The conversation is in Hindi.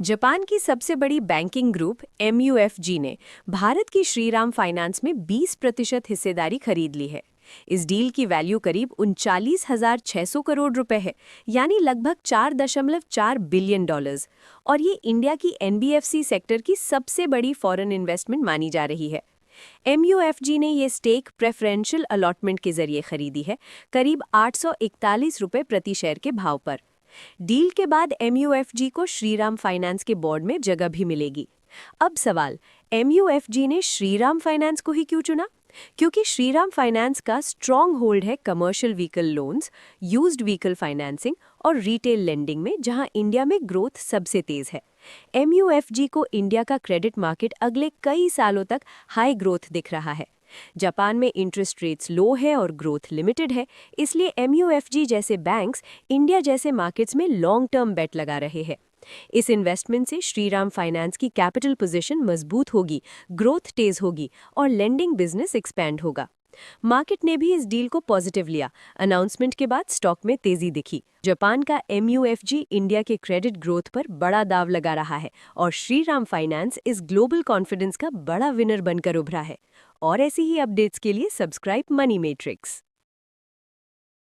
जापान की सबसे बड़ी बैंकिंग ग्रुप MUFG ने भारत की श्रीराम फाइनेंस में 20% हिस्सेदारी खरीद ली है। इस डील की वैल्यू करीब 39,600 करोड़ रुपए है, यानी लगभग 4.4 बिलियन डॉलर्स। और ये इंडिया की NBFC सेक्टर की सबसे बड़ी फॉरेन इन्वेस्टमेंट मानी जा रही है। MUFG ने ये स्टेक प्रेफरेंशियल अलॉटमेंट के जरिए खरीदी है, करीब 841 रुपए प्रति शेयर के भाव पर। डील के बाद MUFG को श्रीराम फाइनेंस के बोर्ड में जगह भी मिलेगी। अब सवाल, MUFG ने श्रीराम फाइनेंस को ही क्यों चुना? क्योंकि श्रीराम फाइनेंस का स्ट्रॉन्ग होल्ड है commercial vehicle loans, used vehicle financing और रिटेल लेंडिंग में, जहां इंडिया में ग्रोथ सबसे तेज है। MUFG को इंडिया का क्रेडिट मार्केट अगले कई सालों तक हाई ग्रोथ दिख रहा है। जापान में इंटरेस्ट रेट्स लो है और ग्रोथ लिमिटेड है, इसलिए MUFG जैसे बैंक्स इंडिया जैसे मार्केट्स में लॉन्ग टर्म बेट लगा रहे हैं। इस इन्वेस्टमेंट से श्रीराम फाइनेंस की कैपिटल पोजीशन मजबूत होगी, ग्रोथ तेज होगी और लेंडिंग बिजनेस एक्सपैंड होगा। मार्केट ने भी इस डील को पॉजिटिव लिया। अनाउंसमेंट के बाद स्टॉक में तेजी दिखी। जापान का MUFG इंडिया के क्रेडिट ग्रोथ पर बड़ा दाव लगा रहा है और श्रीराम फाइनेंस इस ग्लोबल कॉन्फिडेंस का बड़ा विनर बनकर उभरा है। और ऐसी ही अपडेट्स के लिए सब्सक्राइब मनी मैट्रिक्स।